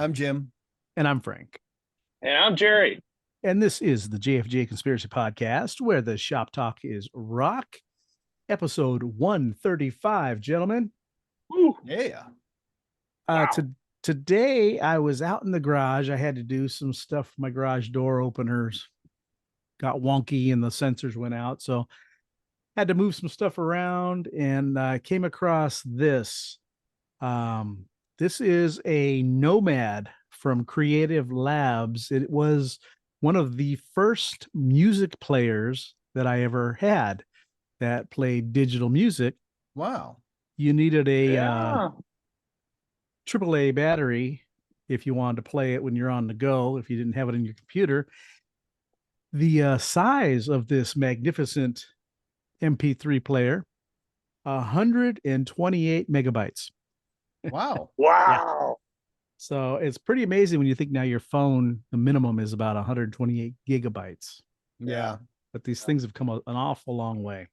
I'm Jim. And I'm Frank. And I'm Jerry. And this is the JFJ Conspiracy Podcast, where the shop talk is rock. Episode 135, gentlemen. Woo. Yeah. Wow. Today, I was out in the garage. I had to do some stuff. My garage door openers got wonky and the sensors went out. So had to move some stuff around, and I came across this. This is a Nomad from Creative Labs. It was one of the first music players that I ever had that played digital music. Wow. You needed a AAA battery if you wanted to play it when you're on the go, if you didn't have it in your computer. The size of this magnificent MP3 player, 128 megabytes. Wow. Wow. So it's pretty amazing when you think now your phone, the minimum is about 128 gigabytes. Yeah. But these things have come an awful long way.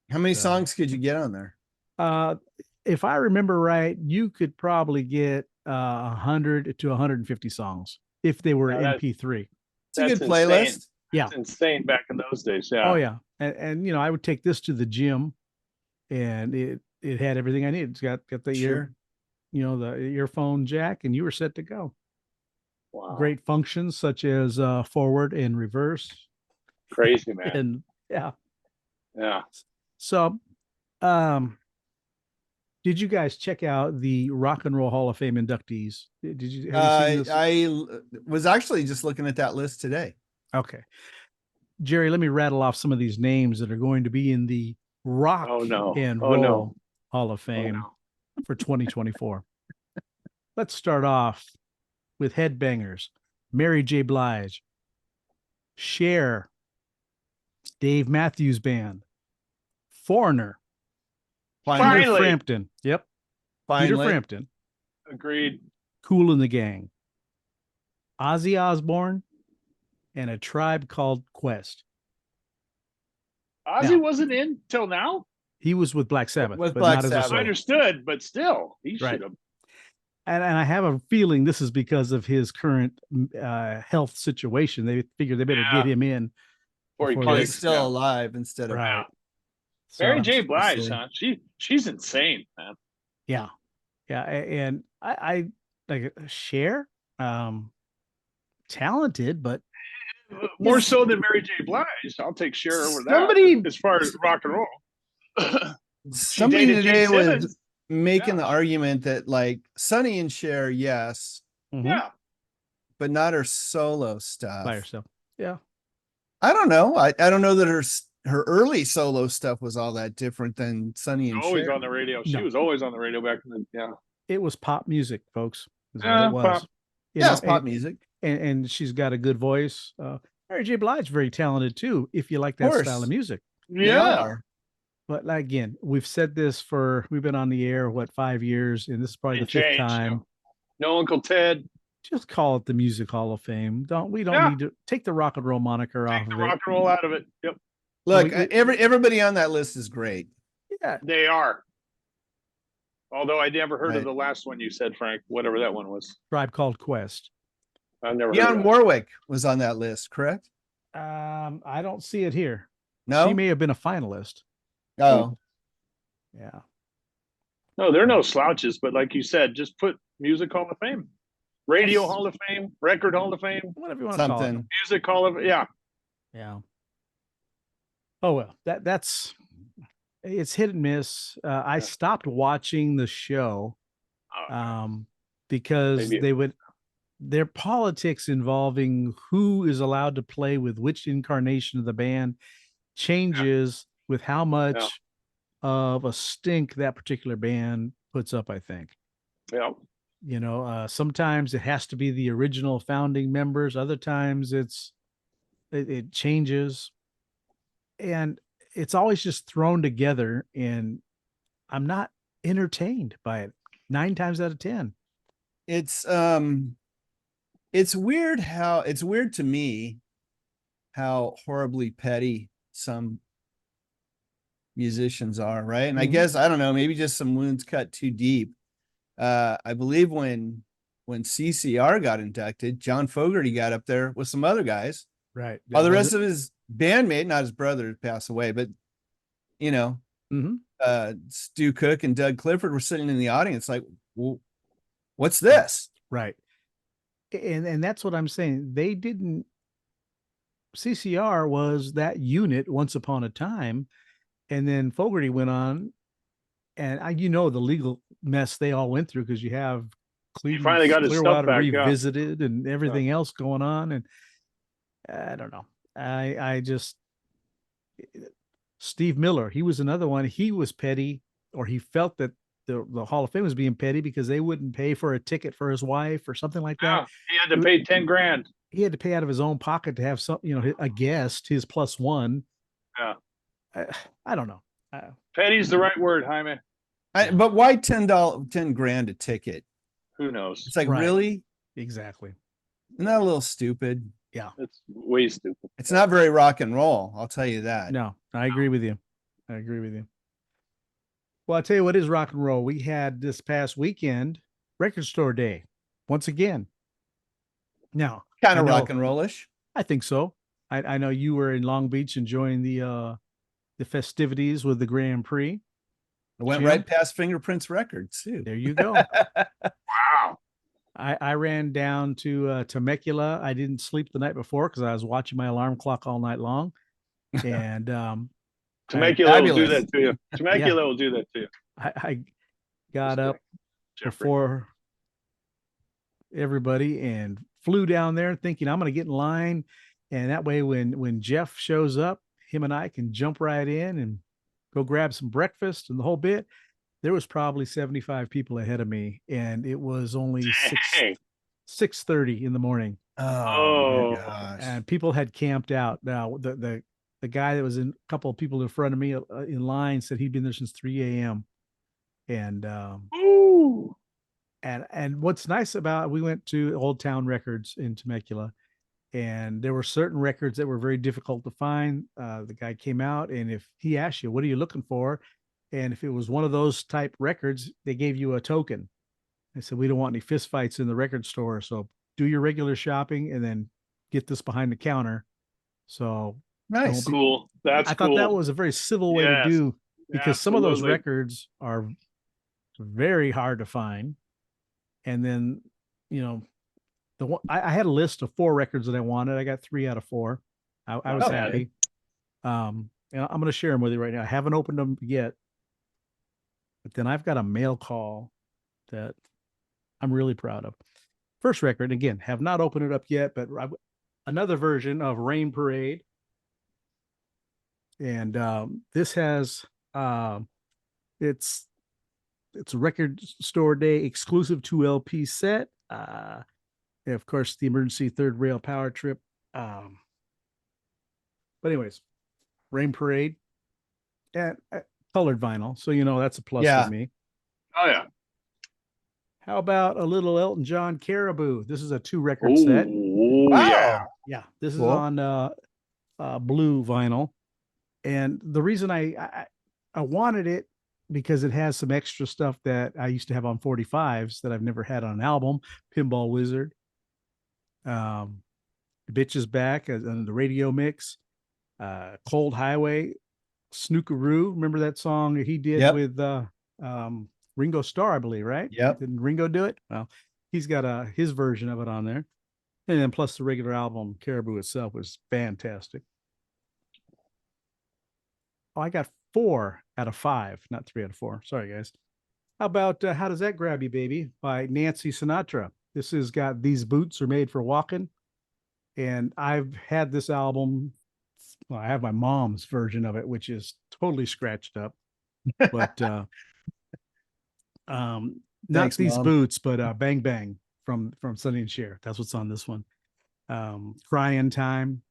How many songs could you get on there? If I remember right, you could probably get 100 to 150 songs if they were MP3. It's a good playlist. Insane. Yeah. It's insane back in those days. Yeah. Oh, yeah. And I would take this to the gym, and it had everything I needed. It's got the Sure. the earphone jack, and you were set to go. Wow. Great functions such as forward and reverse. Crazy, man. And yeah. So, did you guys check out the Rock and Roll Hall of Fame inductees? Did you? Have you seen this? I was actually just looking at that list today. Okay. Jerry, let me rattle off some of these names that are going to be in the Rock and Roll Hall of Fame for 2024. Let's start off with headbangers. Mary J. Blige, Cher, Dave Matthews Band, Foreigner, Peter Frampton. Yep. Finally. Peter Frampton. Agreed. Kool and the Gang, Ozzy Osbourne, and A Tribe Called Quest. Ozzy wasn't in till now? He was with Black Sabbath. With but Black not as a Sabbath. solo. I understood, but still, he should have. And I have a feeling this is because of his current health situation. They figured they better get him in. Before he's still alive instead of right. Mary J. Blige, huh? She's insane, man. Yeah. Yeah. And I like Cher, talented, but more so than Mary J. Blige. I'll take Cher over that as far as rock and roll. Somebody today was making the argument that like Sonny and Cher, yes. Mm-hmm. Yeah. But not her solo stuff. By herself. Yeah. I don't know. I don't know that her early solo stuff was all that different than Sonny and always Cher. On the radio. She was always on the radio back in the It was pop music, folks. Is what it was. Pop. It's pop music. And she's got a good voice. Mary J. Blige very talented too, if you like that style of music. Yeah. But again, we've said this we've been on the air, 5 years, and this is probably the fifth time. No Uncle Ted. Just call it the Music Hall of Fame. We don't need to take the rock and roll moniker off of it. Rock and roll out of it. Yep. Look, everybody on that list is great. Yeah. They are. Although I never heard of the last one you said, Frank, whatever that one was. Tribe Called Quest. I've never Dionne Warwick was on that list, correct? I don't see it here. No? She may have been a finalist. Oh. Yeah. No, they're no slouches, but like you said, just put Music Hall of Fame. Radio Hall of Fame, Record Hall of Fame. Whatever you want to call it. Music Hall of Yeah. Oh, well, it's hit and miss. I stopped watching the show because their politics involving who is allowed to play with which incarnation of the band changes with how much of a stink that particular band puts up, I think. Yeah. Sometimes it has to be the original founding members. Other times it changes, and it's always just thrown together, and I'm not entertained by it 9 times out of 10. It's weird to me how horribly petty some musicians are, right? And I guess, I don't know, maybe just some wounds cut too deep. I believe when when CCR got inducted, John Fogerty got up there with some other guys. Right. While the rest of his bandmate, not his brother, passed away, but you know, Stu Cook and Doug Clifford were sitting in the audience like, well, what's this? Right. And that's what I'm saying. They didn't. CCR was that unit once upon a time, and then Fogerty went on, and the legal mess they all went through, because you have He finally got his stuff back, revisited and everything else going on, and I don't know. I just Steve Miller, he was another one. He was petty, or he felt that the Hall of Fame was being petty because they wouldn't pay for a ticket for his wife or something like that. He had to pay 10 grand. He had to pay out of his own pocket to have some, a guest, his plus one. Yeah. I don't know. Petty's the right word, Jaime. But why $10 grand a ticket? Who knows? It's like, really? Exactly. Isn't that a little stupid? Yeah. It's way stupid. It's not very rock and roll. I'll tell you that. No, I agree with you. Well, I'll tell you what is rock and roll. We had this past weekend Record Store Day once again. Now, kind of rock and rollish. I think so. I know you were in Long Beach enjoying the festivities with the Grand Prix. I went right past Fingerprints Records too. There you go. Wow. I ran down to Temecula. I didn't sleep the night before because I was watching my alarm clock all night long. And Temecula will do that to you. Temecula will do that to you. I got up before everybody and flew down there thinking I'm going to get in line. And that way, when Jeff shows up, him and I can jump right in and go grab some breakfast and the whole bit. There was probably 75 people ahead of me, and it was only 6:30 in the morning. Oh my gosh. And people had camped out. Now the guy that was a couple of people in front of me in line said he'd been there since 3 a.m. And and what's nice about, we went to Old Town Records in Temecula, and there were certain records that were very difficult to find. The guy came out, and if he asked you, what are you looking for? And if it was one of those type records, they gave you a token. They said, we don't want any fistfights in the record store. So do your regular shopping and then get this behind the counter. So nice. Cool. I thought that was a very civil way to do, because some of those records are very hard to find. And then, I had a list of 4 records that I wanted. I got 3 out of 4. I was happy. I'm going to share them with you right now. I haven't opened them yet, but then I've got a mail call that I'm really proud of. First record, again, have not opened it up yet, but another version of Rain Parade. And this has it's a Record Store Day exclusive 2 LP set. Of course, the Emergency Third Rail Power Trip. But anyways, Rain Parade and colored vinyl, so that's a plus for me. Oh yeah. How about a little Elton John Caribou? This is a 2 record set. Wow. Yeah. This is on blue vinyl, and the reason I wanted it, because it has some extra stuff that I used to have on 45s that I've never had on an album. Pinball Wizard, Bitches Back on the radio mix, Cold Highway, Snookeroo. Remember that song he did with Ringo Starr, I believe, right? Yep. Didn't Ringo do it? Well, he's got his version of it on there. And then plus the regular album, Caribou itself, was fantastic. Oh, I got 4 out of 5, not 3 out of 4. Sorry, guys. How about How Does That Grab You, Baby by Nancy Sinatra? This has got These Boots Are Made for Walking. And I've had this album. Well, I have my mom's version of it, which is totally scratched up. But not Thanks, These Mom. Boots, but Bang Bang from Sonny and Cher. That's what's on this one. Crying Time.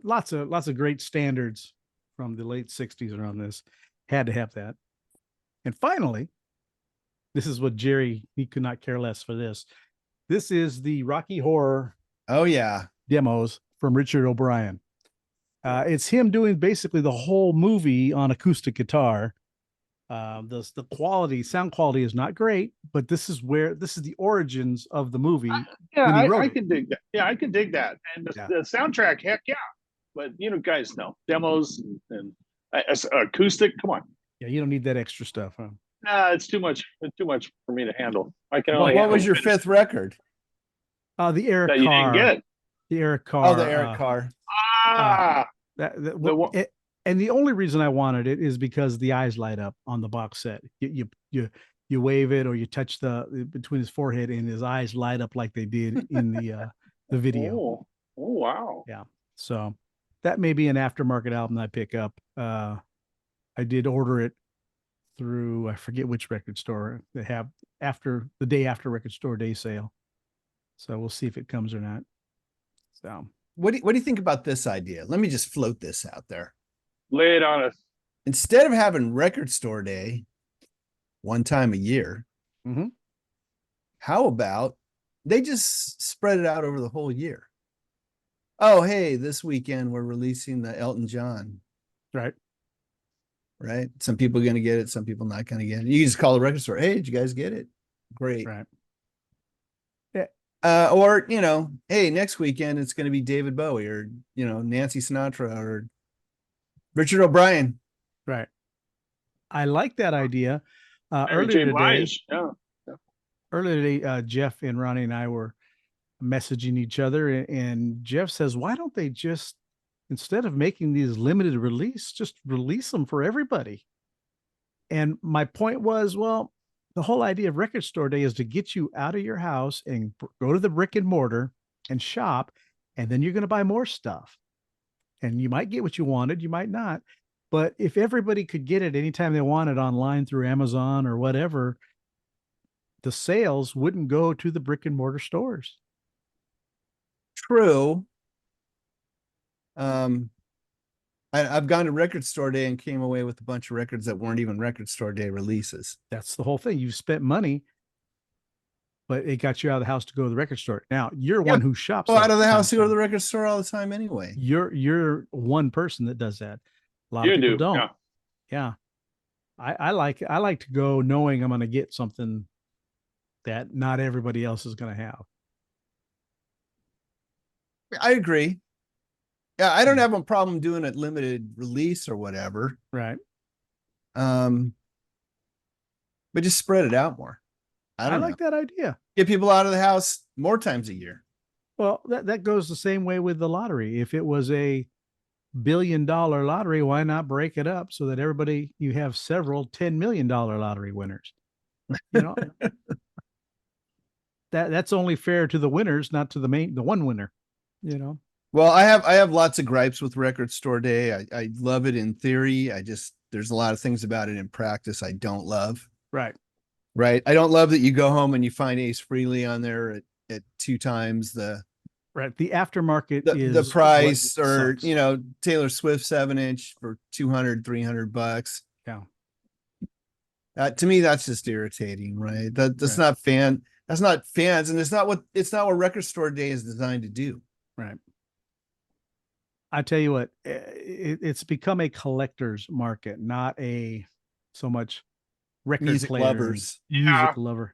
Lots of great standards from the late 60s around this. Had to have that. And finally, this is what Jerry, he could not care less for this. This is the Rocky Horror demos from Richard O'Brien. It's him doing basically the whole movie on acoustic guitar. The quality, sound quality is not great, but this is the origins of the movie. I can dig that. Yeah, I can dig that. And Yeah. the soundtrack, heck yeah. But guys know demos and acoustic. Come on. Yeah, you don't need that extra stuff, huh? Nah, it's too much. It's too much for me to handle. I can Well, only. what was your fifth record? The Eric that you Carr. didn't get? The Eric Carr. Oh, the Eric Carr. And the only reason I wanted it is because the eyes light up on the box set. You wave it or you touch between his forehead and his eyes light up like they did in the video. Oh wow. Yeah. So that may be an aftermarket album I pick up. I did order it through, I forget which record store they have the day after record store day sale. So we'll see if it comes or not. So what do you think about this idea? Let me just float this out there. Lay it on us. Instead of having record store day one time a year, how about they just spread it out over the whole year? Oh, hey, this weekend we're releasing the Elton John. Right. Some people are going to get it. Some people not going to get it. You just call the record store. Hey, did you guys get it? Great. Right. Yeah. Or, hey, next weekend it's going to be David Bowie or, Nancy Sinatra or Richard O'Brien. Right. I like that idea. Earlier today, Jeff and Ronnie and I were messaging each other, and Jeff says, why don't they just, instead of making these limited release, just release them for everybody? And my point was, well, the whole idea of record store day is to get you out of your house and go to the brick and mortar and shop, and then you're going to buy more stuff. And you might get what you wanted, you might not. But if everybody could get it anytime they wanted online through Amazon or whatever, the sales wouldn't go to the brick and mortar stores. True. I've gone to record store day and came away with a bunch of records that weren't even record store day releases. That's the whole thing. You've spent money, but it got you out of the house to go to the record store. Now you're one who shops. Out of the house to go to the record store all the time anyway. You're one person that does that. A lot of people don't. Yeah. I like to go knowing I'm going to get something that not everybody else is going to have. I agree. Yeah, I don't have a problem doing it limited release or whatever. Right. But just spread it out more. I like that idea. Get people out of the house more times a year. Well, that goes the same way with the lottery. If it was a $1 billion lottery, why not break it up so that you have several $10 million lottery winners? That's only fair to the winners, not to the one winner. Well, I have lots of gripes with record store day. I love it in theory. There's a lot of things about it in practice I don't love. Right. I don't love that you go home and you find Ace Frehley on there at 2 times the aftermarket is the price, or Taylor Swift 7-inch for $200-$300. Yeah. To me, that's just irritating, right? That's not fans, and it's not what record store day is designed to do. Right. I tell you what, it's become a collector's market, not so much record music lovers. Music lover.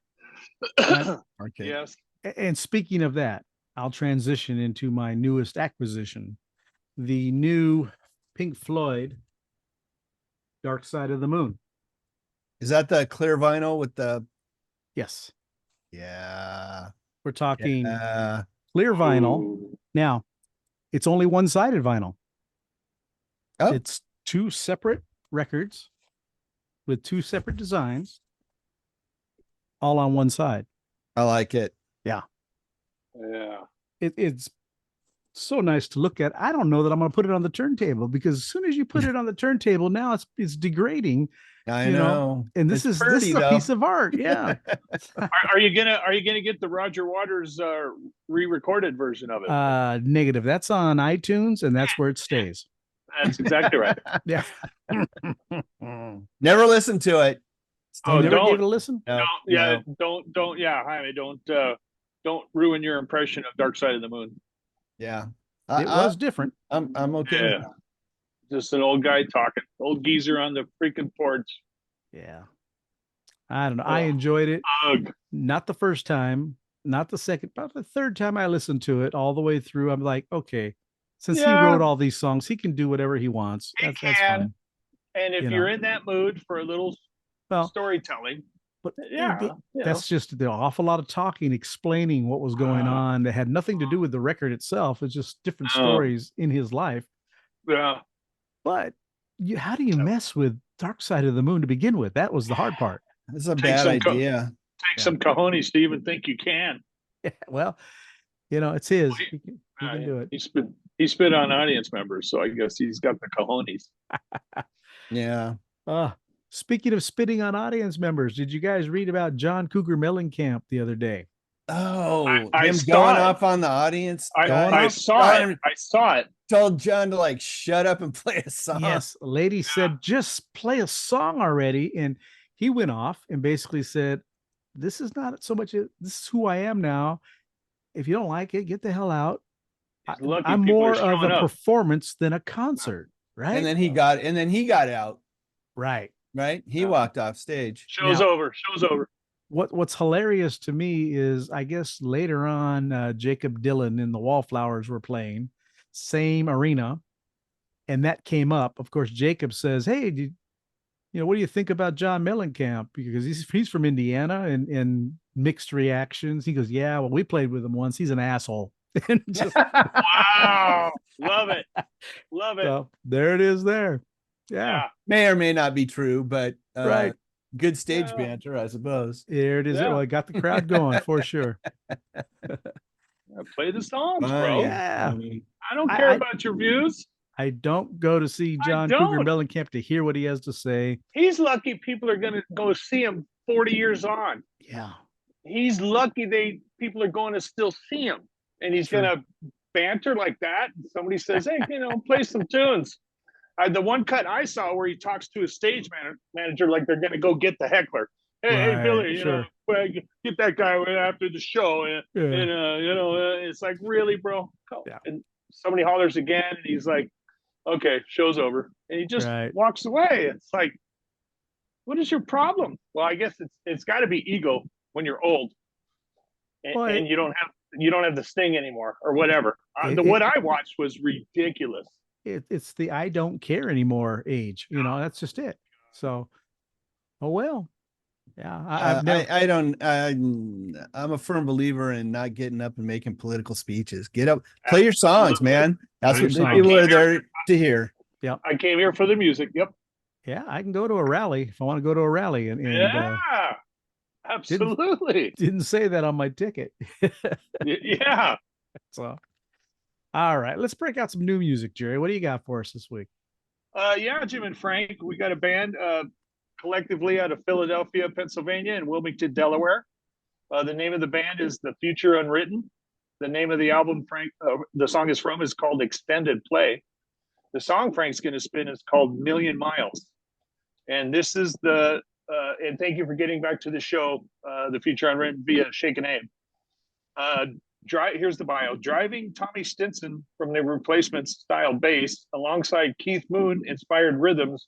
Yes. And speaking of that, I'll transition into my newest acquisition, the new Pink Floyd Dark Side of the Moon. Is that the clear vinyl with the? Yes. Yeah. We're talking clear vinyl. Ooh. Now, it's only one-sided vinyl. Oh. It's 2 separate records with 2 separate designs, all on one side. I like it. Yeah. Yeah. It's so nice to look at. I don't know that I'm going to put it on the turntable, because as soon as you put it on the turntable, now it's degrading. I know. And this is a piece of art. Yeah. Are you gonna get the Roger Waters re-recorded version of it? Negative. That's on iTunes, and that's where it stays. That's exactly right. Yeah. Never listened to it. Oh, never gave it a listen? No. Yeah. Don't. Yeah, Jaime, don't ruin your impression of Dark Side of the Moon. Yeah. It was different. I'm okay. Yeah. Just an old guy talking, old geezer on the freaking porch. Yeah. I don't know. I enjoyed it. Not the first time, not the second, but the third time I listened to it all the way through. I'm like, okay, since he wrote all these songs, he can do whatever he wants. That's fine. And if you're in that mood for a little storytelling, but that's just the awful lot of talking, explaining what was going on that had nothing to do with the record itself. It's just different stories in his life. Yeah. But how do you mess with Dark Side of the Moon to begin with? That was the hard part. That's a bad idea. Take some cojones to even think you can. Yeah, well, it's his. He can do it. He spit on audience members, so I guess he's got the cojones. Yeah. Speaking of spitting on audience members, did you guys read about John Cougar Mellencamp the other day? Oh, him going off on the audience. I saw it. Told John to like shut up and play a song. Yes, a lady said, just play a song already. And he went off and basically said, this is not so much, this is who I am now. If you don't like it, get the hell out. I'm more of a performance than a concert, right? And then he got out. Right. He walked off stage. Show's over. What's hilarious to me is, I guess later on, Jacob Dylan and the Wallflowers were playing, same arena, and that came up. Of course, Jacob says, "Hey, what do you think about John Mellencamp?" Because he's from Indiana, and mixed reactions. He goes, "Yeah, well, we played with him once. He's an asshole." And wow, love it. So there it is. There, yeah, may or may not be true, but right. Good stage banter, I suppose. There it is. Yeah. Well, I got the crowd going for sure. Play the songs, bro. Yeah. I don't care about your views. I don't go to see John Cougar Mellencamp to hear what he has to say. He's lucky people are going to go see him 40 years on. Yeah. He's lucky people are going to still see him. And he's going to banter like that. Somebody says, hey, play some tunes. The one cut I saw where he talks to his stage manager like they're going to go get the heckler. Hey, Billy, get that guy after the show. And it's like, really, bro? Yeah. And somebody hollers again, and he's like, okay, show's over. And he just walks away. It's like, what is your problem? Well, I guess it's got to be ego when you're old, and you don't have the sting anymore or whatever. What I watched was ridiculous. It's the I don't care anymore age. That's just it. So, oh well. Yeah, I'm a firm believer in not getting up and making political speeches. Get up, play your songs, man. That's what people are there to hear. Yeah, I came here for the music. Yep. Yeah, I can go to a rally if I want to go to a rally. And absolutely. Didn't say that on my ticket. Yeah. So, all right, let's break out some new music, Jerry. What do you got for us this week? Jim and Frank, we got a band collectively out of Philadelphia, Pennsylvania, and Wilmington, Delaware. The name of the band is The Future Unwritten. The name of the album the song is from is called Extended Play. The song Frank's going to spin is called Million Miles. And this is and thank you for getting back to the show, The Future Unwritten via Shaken Abe. Here's the bio. Driving Tommy Stinson from the Replacements style bass alongside Keith Moon inspired rhythms,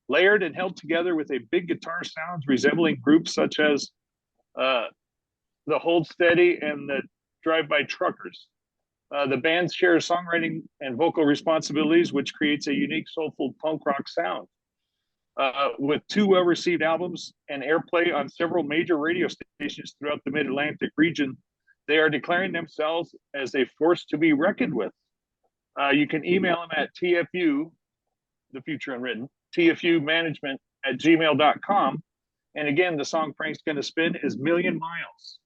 layered and held together with a big guitar sounds resembling groups such as the Hold Steady and the Drive-By Truckers. The band shares songwriting and vocal responsibilities, which creates a unique soulful punk rock sound. With 2 well-received albums and airplay on several major radio stations throughout the Mid-Atlantic region, they are declaring themselves as a force to be reckoned with. You can email them at TFU, The Future Unwritten, tfumanagement@gmail.com. And again, the song Frank's going to spin is Million Miles.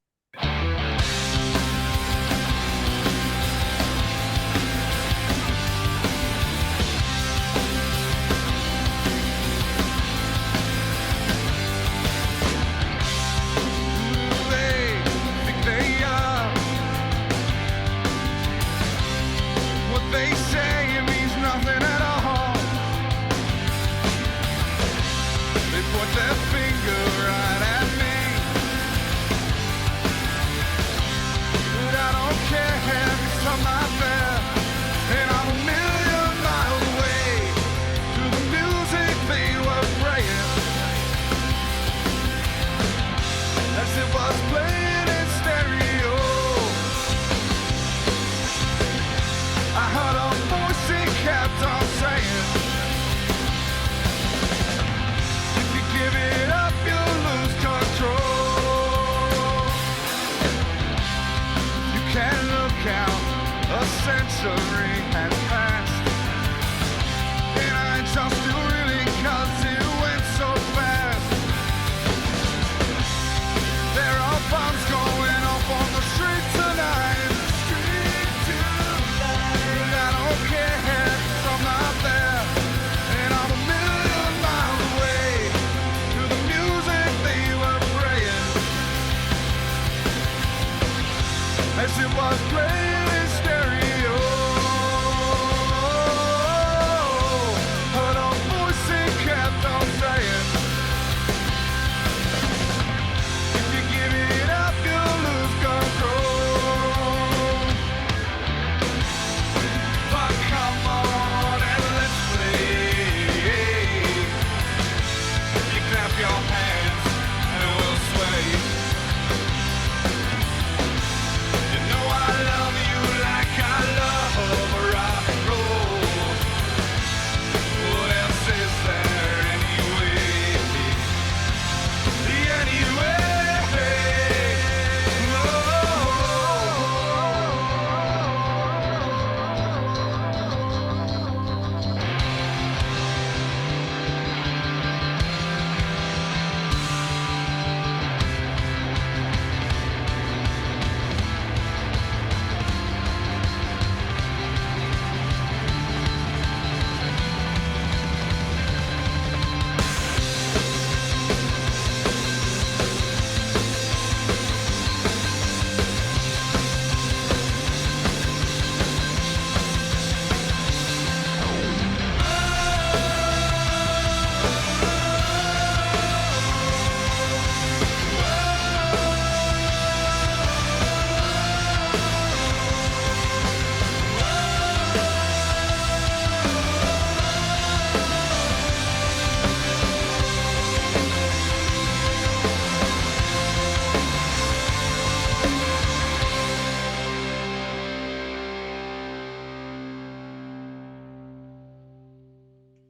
your hands and we'll sway. You know I love you like I love rock and roll. What else is there anyway? Anyway.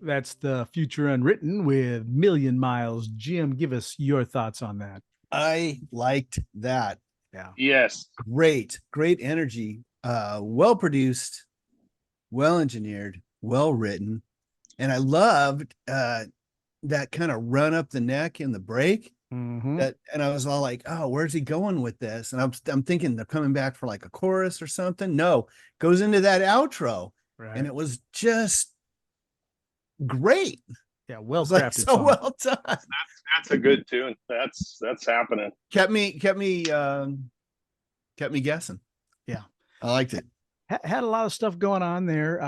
That's the Future Unwritten with Million Miles. Jim, give us your thoughts on that. I liked that. Yeah. Yes. Great energy. Well produced, well engineered, well written. And I loved that kind of run up the neck in the break. Mm-hmm. And I was all like, oh, where's he going with this? And I'm thinking they're coming back for like a chorus or something. No, goes into that outro. Right. And it was just great. Yeah, well crafted. Like, so well done. That's a good tune. That's happening. Kept me guessing. Yeah, I liked it. Had a lot of stuff going on there.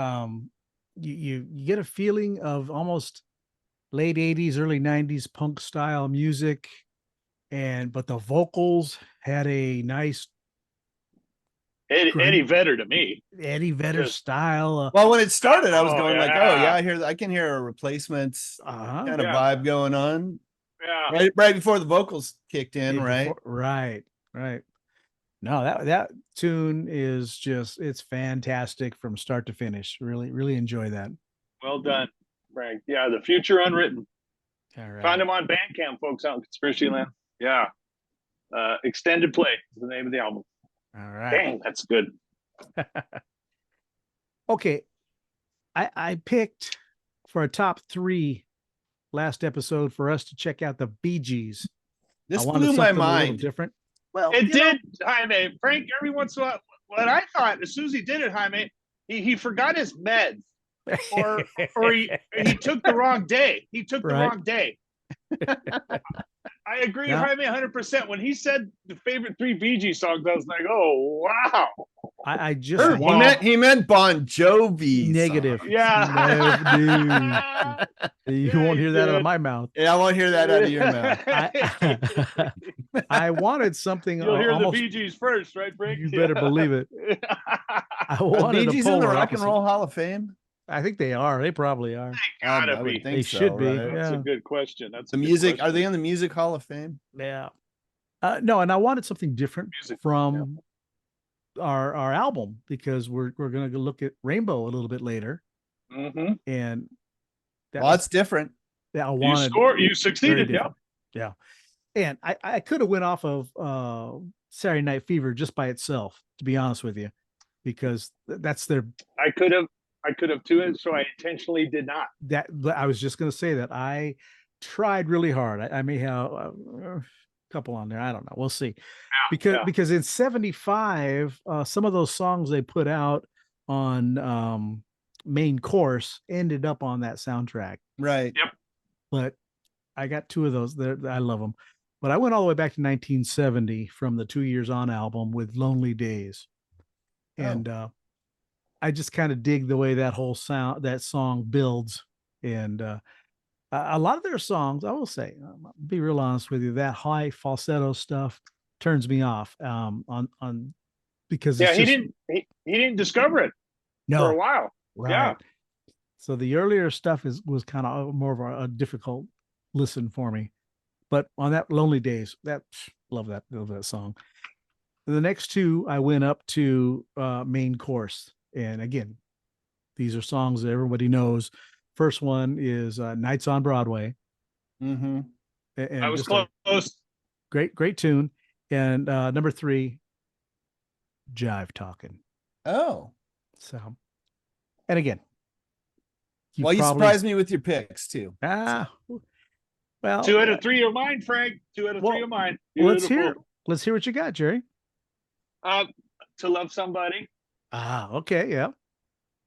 You get a feeling of almost late 80s, early 90s punk style music, but the vocals had a nice Eddie Vedder to me. Eddie Vedder style. Well, when it started, I was going like, oh yeah, yeah. I can hear a Replacements kind of Yeah. vibe going on. Yeah. Right before the vocals kicked in, right? Right. No, that tune is just, it's fantastic from start to finish. Really enjoy that. Well done, Frank. Yeah, the Future Unwritten. All right. Find them on Bandcamp, folks, out in Conspiracy Land. Yeah. Extended Play is the name of the album. All right. Dang, that's good. Okay. I picked for a top 3 last episode for us to check out the Bee Gees. This I wanted blew my something a little mind. different. Well, It did, Jaime. Frank, every once in a while, what I thought, as soon as he did it, Jaime, he forgot his meds. Or he took the wrong day. He took the wrong day. I agree with Jaime 100%. When he said the favorite 3 Bee Gees songs, I was like, oh, wow. I just he meant Bon Jovi. negative. Song. Yeah. You won't hear that out of my mouth. Yeah, I won't hear that out of your mouth. I wanted something. You'll hear almost, the Bee Gees first, right, Frank? You better believe it. I wanted Bee Gees in the Rock and Roll Hall of Fame. I think they are. They probably are. Gotta be. They should be. Right? That's Yeah. a good question. That's The a good music. question. Are they in the Music Hall of Fame? Yeah. No, and I wanted something different Music, from our album, because we're going to look at Rainbow a little bit later. Mm-hmm. And That's different. I wanted. You succeeded. Yeah. Yeah. And I could have went off of Saturday Night Fever just by itself, to be honest with you, because that's their. I could have too, so I intentionally did not. That I was just going to say that I tried really hard. I may have a couple on there. I don't know. We'll see. Because in 75, some of those songs they put out on Main Course ended up on that soundtrack. Right. Yep. But I got 2 of those. I love them. But I went all the way back to 1970 from the 2 Years On album with Lonely Days. And I just kind of dig the way that song builds. And a lot of their songs, I will say, I'll be real honest with you, that high falsetto stuff turns me off because he didn't discover it for a while. Right. Yeah. So the earlier stuff was kind of more of a difficult listen for me. But on that Lonely Days, love that song. The next two, I went up to Main Course. And again, these are songs that everybody knows. First one is Nights on Broadway. Mm-hmm. And I was just close. Great tune. And number 3, Jive Talking. Oh. So, and again, You surprised me with your picks too. Well, 2 out of 3 are mine, Frank. 2 out of 3 are mine. Let's hear what you got, Jerry. To Love Somebody. Okay, yeah.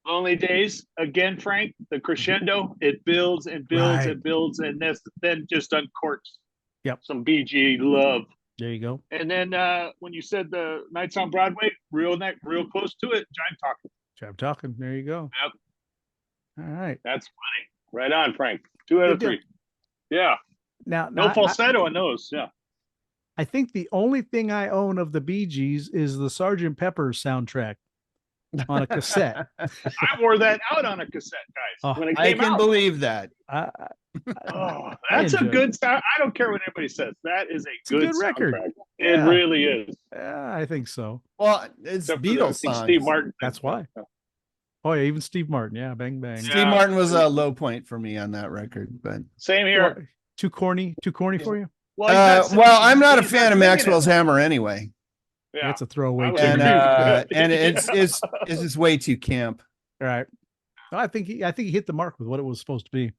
Lonely Days. Again, Frank, the crescendo, it builds and builds and builds, and then just uncorks. Yep. Some BG love. There you go. And then when you said the Nights on Broadway, real close to it, Jive Talking. There you go. Yep. All right. That's funny. Right on, Frank. 2 out of 3. Yeah. Now, no falsetto on those. Yeah. I think the only thing I own of the Bee Gees is the Sgt. Pepper's soundtrack on a cassette. I wore that out on a cassette, guys. When it came I can out. believe that. That's a good sound. I don't care what anybody says. That is a good record. It really is. Yeah, I think so. Well, it's Beatles songs. Steve Martin. That's why. Oh yeah, even Steve Martin. Yeah, Bang Bang. Steve Martin was a low point for me on that record, but same here. Too corny for you? Well, I'm not a fan of Maxwell's Hammer anyway. Yeah, that's a throwaway. And it's just way too camp. All right. I think he hit the mark with what it was supposed to be.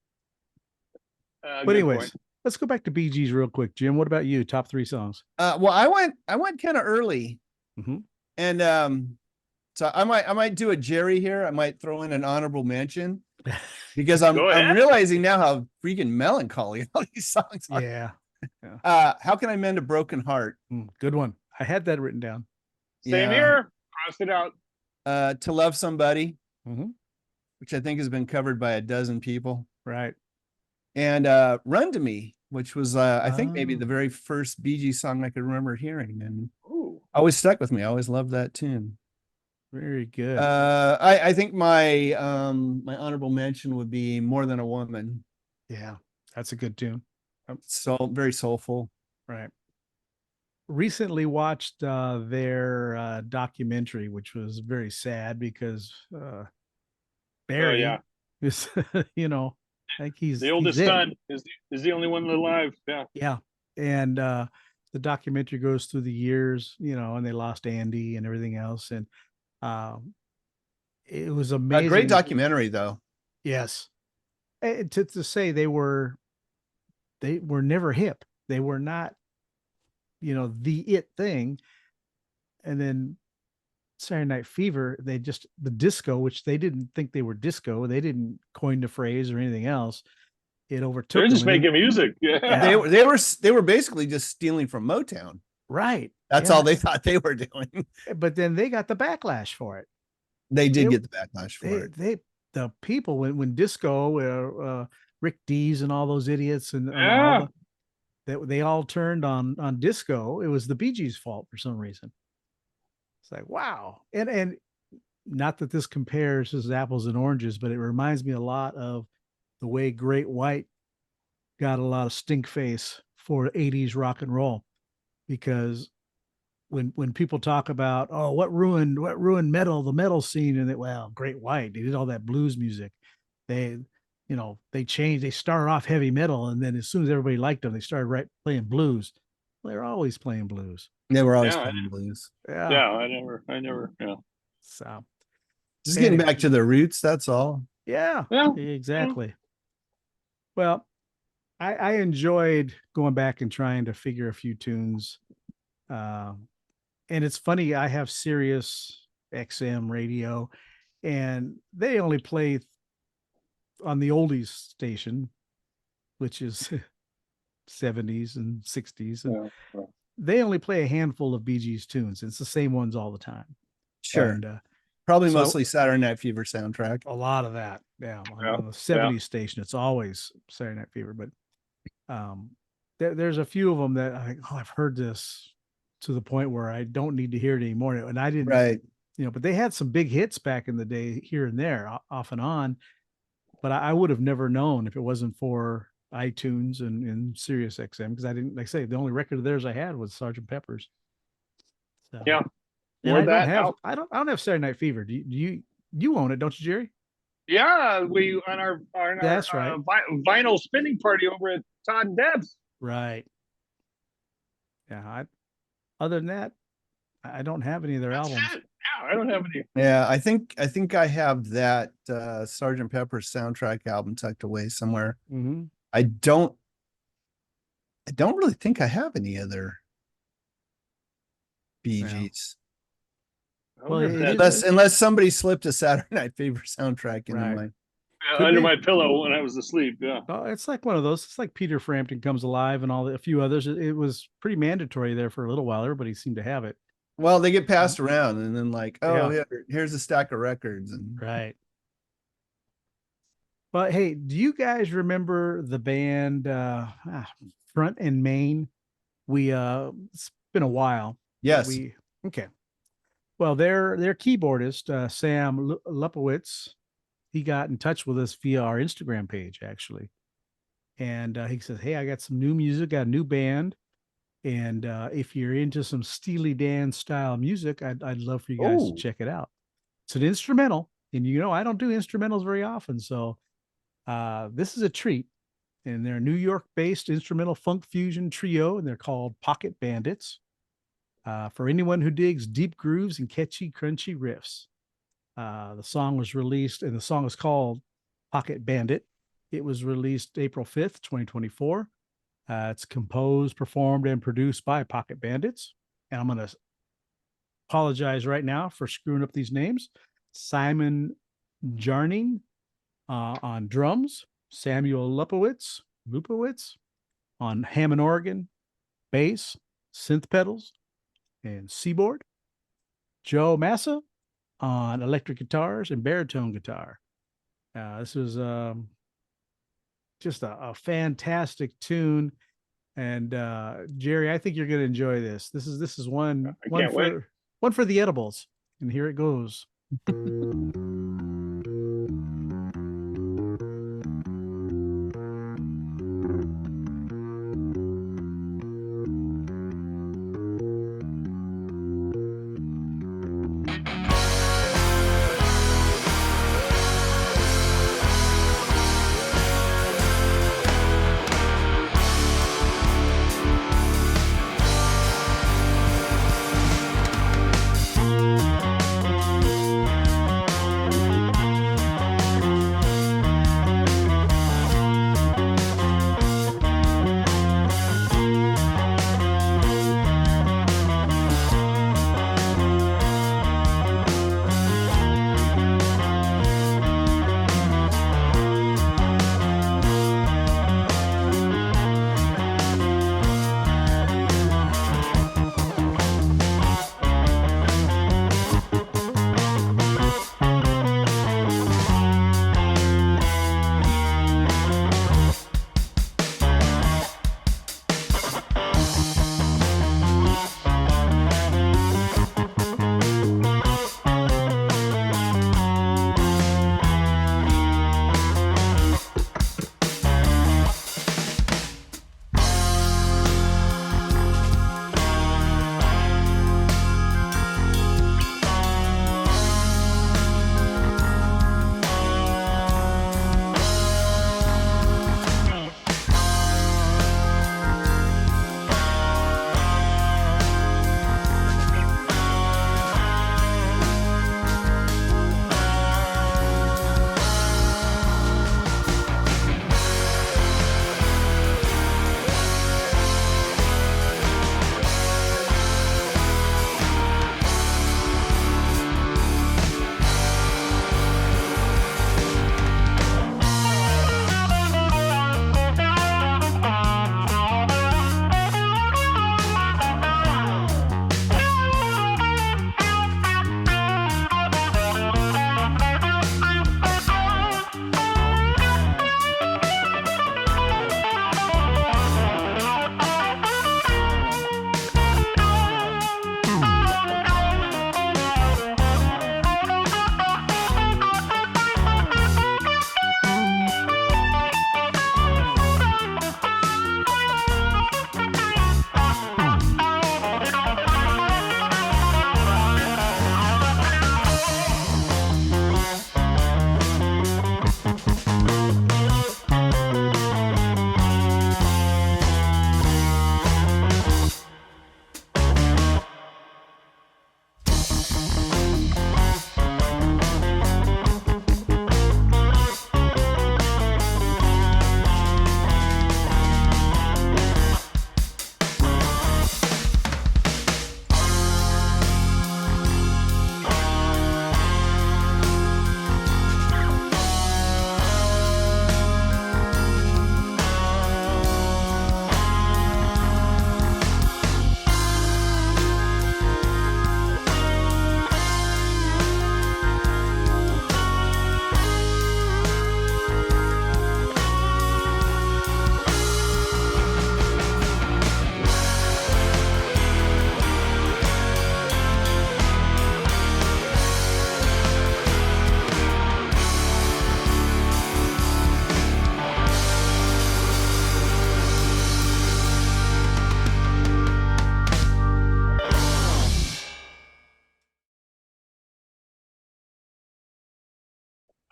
But anyways, let's go back to Bee Gees real quick. Jim, what about you? Top 3 songs? Well, I went kind of early, and so I might do a Jerry here. I might throw in an honorable mention because I'm realizing now how freaking melancholy all these songs are. Yeah. How Can I Mend a Broken Heart? Good one. I had that written down. Same here. Crossed it out. To Love Somebody, which I think has been covered by a dozen people. Right. And Run to Me, which was I think maybe the very first Bee Gees song I could remember hearing, and always stuck with me. I always loved that tune. Very good. I think my my honorable mention would be More Than a Woman. Yeah, that's a good tune. So very soulful. Right. Recently watched their documentary, which was very sad because Barry is, I think he's the oldest son is the only one alive. Yeah. Yeah. And the documentary goes through the years, and they lost Andy and everything else. And it was amazing. A great documentary though. Yes. And to say they were never hip. They were not, the it thing. And then Saturday Night Fever, the disco, which they didn't think they were disco. They didn't coin the phrase or anything else. It overtook. They're just making music. Yeah. They were basically just stealing from Motown. Right. That's all they thought they were doing. But then they got the backlash for it. They did get the backlash for it. The people when disco, Rick Dees and all those idiots and they all turned on disco. It was the Bee Gees' fault for some reason. It's like, wow. And not that this compares as apples and oranges, but it reminds me a lot of the way Great White got a lot of stink face for 80s rock and roll. Because when people talk about, what ruined the metal scene, and Great White, they did all that blues music. They changed, they started off heavy metal, and then as soon as everybody liked them, they started playing blues. Well, they're always playing blues. They were always playing blues. Yeah. I never. Yeah. So just getting back to the roots. That's all. Yeah. Exactly. Well, I enjoyed going back and trying to figure a few tunes. And it's funny, I have Sirius XM radio, and they only play on the oldies station, which is 70s and 60s. And they only play a handful of Bee Gees tunes. It's the same ones all the time. Sure. And, probably mostly Saturday Night Fever soundtrack. A lot of that. Yeah. On the 70s station, it's always Saturday Night Fever. But there's a few of them that I've heard this to the point where I don't need to hear it anymore. And I didn't, but they had some big hits back in the day here and there, off and on. But I would have never known if it wasn't for iTunes and Sirius XM because I didn't, like I say, the only record of theirs I had was Sgt. Pepper's. So, Yeah. and Or I don't that have, out. I don't have Saturday Night Fever. Do you own it? Don't you, Jerry? Yeah, we on our That's right. Vinyl spinning party over at Todd and Deb's. Right. Yeah. Other than that, I don't have any of their That's albums. it. Yeah, I don't have any. Yeah, I think I have that Sgt. Pepper's soundtrack album tucked away somewhere. Mm-hmm. I don't really think I have any other Bee Gees. Well, Unless somebody slipped a Saturday Night Fever soundtrack into Right. under my pillow when I was asleep. Yeah. Oh, it's like one of those. It's like Peter Frampton Comes Alive and a few others. It was pretty mandatory there for a little while. Everybody seemed to have it. Well, they get passed around and then like, oh, Yeah. here's a stack of records. And Right. But hey, do you guys remember the band Front and Main? It's been a while. yes. Okay. Well, their keyboardist, Sam Lepowitz, he got in touch with us via our Instagram page, actually. And he says, hey, I got some new music, got a new band. And if you're into some Steely Dan style music, I'd love for you guys to check it out. It's an instrumental. And, I don't do instrumentals very often. So this is a treat. And they're a New York-based instrumental funk fusion trio, and they're called Pocket Bandits. For anyone who digs deep grooves and catchy, crunchy riffs. The song was released, and the song is called Pocket Bandit. It was released April 5th, 2024. It's composed, performed, and produced by Pocket Bandits. And I'm going to apologize right now for screwing up these names. Simon Jarning on drums, Samuel Lupowitz on Hammond organ, bass, synth pedals, and seaboard. Joe Massa on electric guitars and baritone guitar. This was just a fantastic tune. And Jerry, I think you're going to enjoy this. This is one for the edibles. And here it goes.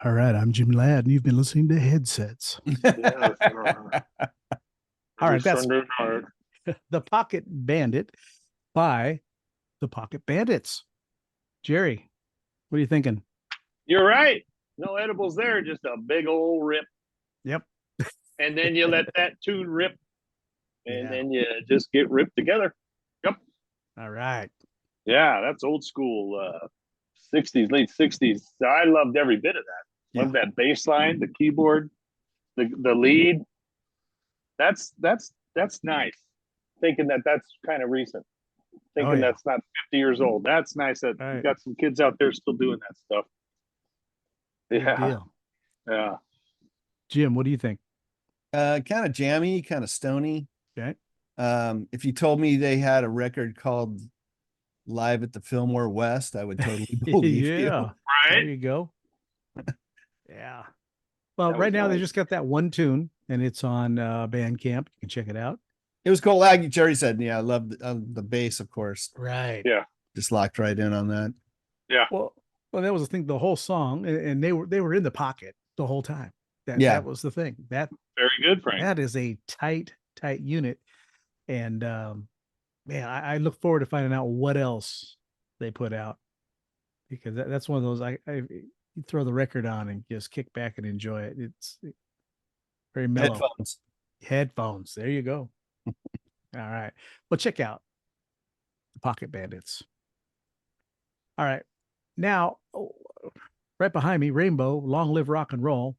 All right, I'm Jim Ladd, and you've been listening to Headsets. Yeah, sure. All right, that's Sunday night. The Pocket Bandit by the Pocket Bandits. Jerry, what are you thinking? You're right. No edibles there, just a big old rip. Yep. And then you let that tune rip, and Yeah. then you just get ripped together. All right. Yeah, that's old school 60s, late 60s. I loved every bit of that. Loved that bass line, the keyboard, the lead. That's nice. Thinking that's kind of recent. Thinking that's not 50 years old. That's nice that you got some kids out there still doing that stuff. Good Yeah. deal. Yeah. Jim, what do you think? Kind of jammy, kind of stony. Okay. If you told me they had a record called Live at the Fillmore West, I would totally believe you. There Right. you go. Yeah. Well, That right was now they nice. just got that one tune, and it's on Bandcamp. You can check it out. It was cool. Like Jerry said, yeah, I love the bass, of course. Right. Yeah. Just locked right in on that. Well, that was the thing. The whole song, and they were in the pocket the whole time. That was the thing. That Very good, Frank. that is a tight unit, and man, I look forward to finding out what else they put out, because that's one of those you throw the record on and just kick back and enjoy it. It's very mellow. Headphones. There you go. All right. Well, check out the Pocket Bandits. All right. Now, right behind me, Rainbow, Long Live Rock and Roll.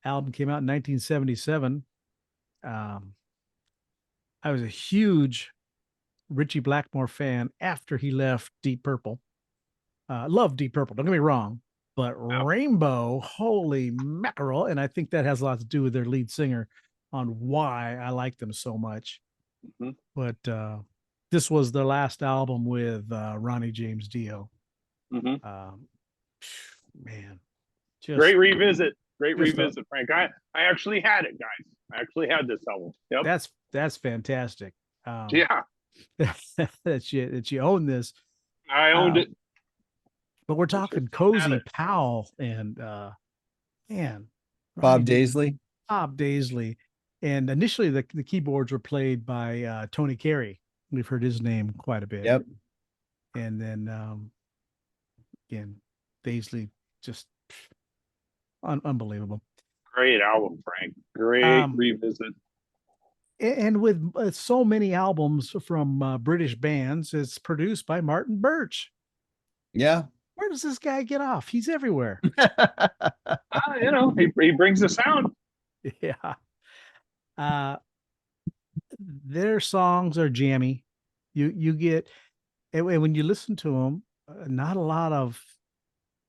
Album came out in 1977. I was a huge Ritchie Blackmore fan after he left Deep Purple. Loved Deep Purple, don't get me wrong, but Rainbow, holy mackerel. And I think that has a lot to do with their lead singer on why I like them so much. Mm-hmm. But this was their last album with Ronnie James Dio. Mm-hmm. Man, great revisit. Great revisit, Frank. I actually had it, guys. I actually had this album. Yep. That's fantastic. Yeah. that you own this. I owned it. But we're talking Cozy Powell and Bob Daisley. Bob Daisley. And initially the keyboards were played by Tony Carey. We've heard his name quite a bit. Yep. And then again, Daisley, just unbelievable. Great album, Frank. Great revisit. And with so many albums from British bands, it's produced by Martin Birch. Yeah. Where does this guy get off? He's everywhere. He brings the sound. Yeah. Their songs are jammy. You get, and when you listen to them, not a lot of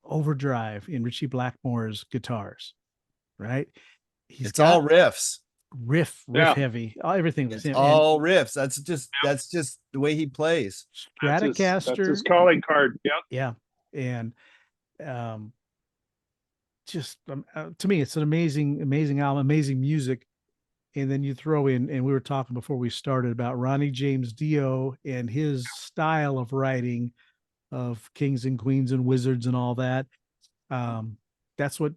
overdrive in Ritchie Blackmore's guitars, right? It's all riffs. Riff heavy. Everything was him. All riffs. That's just the way he plays. Stratocaster. That's his calling card. Yep. Yeah. And just to me, it's an amazing album, amazing music. And then you throw in, and we were talking before we started about Ronnie James Dio and his style of writing of Kings and Queens and Wizards and all that. That's what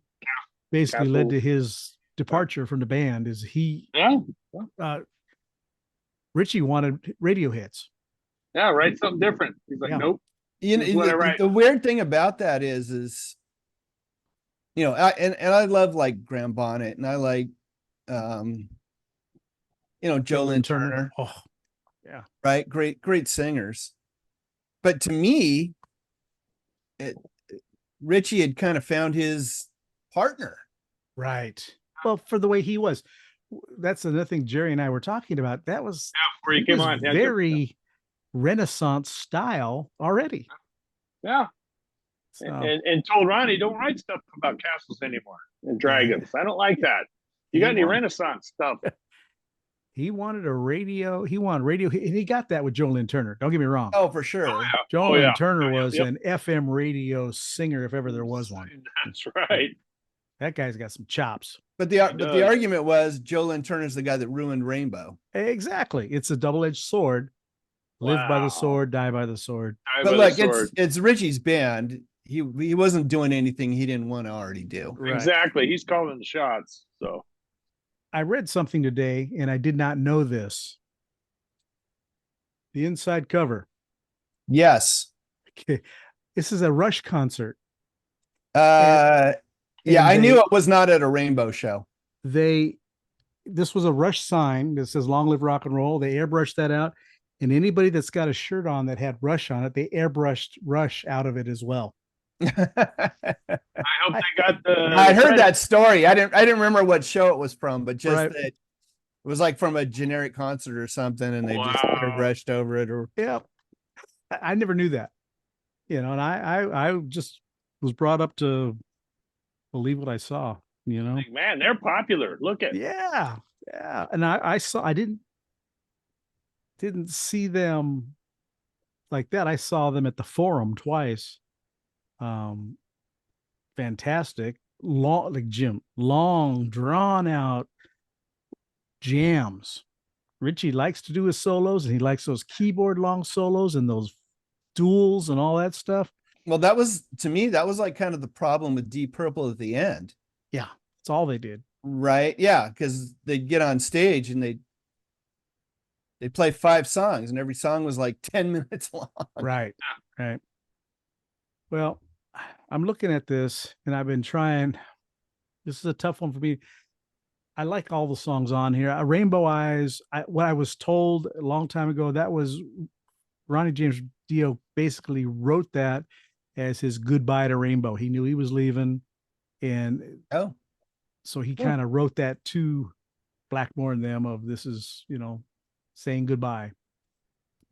basically led to his departure from the band. Is Ritchie wanted radio hits. Yeah, write something different. He's like, nope. The weird thing about that is I love like Graham Bonnet, and I like Joe Lynn Turner. Oh, yeah. Right. Great singers. But to me, Ritchie had kind of found his partner. Right. Well, for the way he was. That's another thing Jerry and I were talking about. That was before he came on. Very Renaissance style already. Yeah. So, and told Ronnie, don't write stuff about castles anymore and dragons. I don't like that. You got any Renaissance stuff? He wanted a radio. He wanted radio, and he got that with Joe Lynn Turner. Don't get me wrong. Oh, for sure. Joe Lynn Turner was an FM radio singer, if ever there was one. That's right. That guy's got some chops. But the argument was Joe Lynn Turner's the guy that ruined Rainbow. Exactly. It's a double-edged sword. Live by the sword, die by the sword. But look, it's Ritchie's band. he wasn't doing anything he didn't want to already do. Right. Exactly. He's calling the shots. So I read something today, and I did not know this. The inside cover. Yes. Okay. This is a Rush concert. Yeah, I they- knew it was not at a Rainbow show. This was a Rush sign that says "Long Live Rock and Roll." They airbrushed that out, and anybody that's got a shirt on that had Rush on it, they airbrushed Rush out of it as well. I hope they got the. I heard that story. I didn't remember what show it was from, but just Right. that it was like from a generic concert or something, and they just Wow. airbrushed over it. Or Yeah, I never knew that. And I just was brought up to believe what I saw. Like, man, they're popular. Look at Yeah. And I didn't see them like that. I saw them at the Forum twice. Fantastic. Long drawn out jams. Richie likes to do his solos, and he likes those keyboard long solos and those duels and all that stuff. well, that was to me that was like kind of the problem with Deep Purple at the end, Yeah, that's all they did. right? Yeah, because they'd get on stage and they play 5 songs, and every song was like 10 minutes long. Right. Well, I'm looking at this, and I've been trying. This is a tough one for me. I like all the songs on here. Rainbow Eyes, what I was told a long time ago, that was Ronnie James Dio basically wrote that as his goodbye to Rainbow. He knew he was leaving, and Oh, so he kind of wrote that to Blackmore and them of this is, saying goodbye.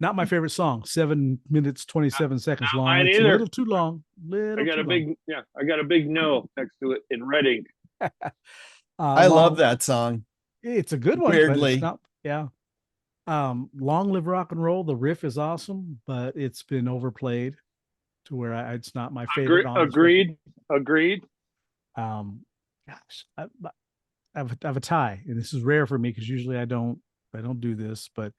Not my favorite song, 7 minutes, 27 seconds not long. mine It's a either. little too long. I got a big no next to it in Reading. I love that song. It's a good one. But Weirdly. it's not, yeah. Long Live Rock and Roll. The riff is awesome, but it's been overplayed to where it's not my favorite. honestly. Agreed. Gosh, I have a tie, and this is rare for me because usually I don't do this, but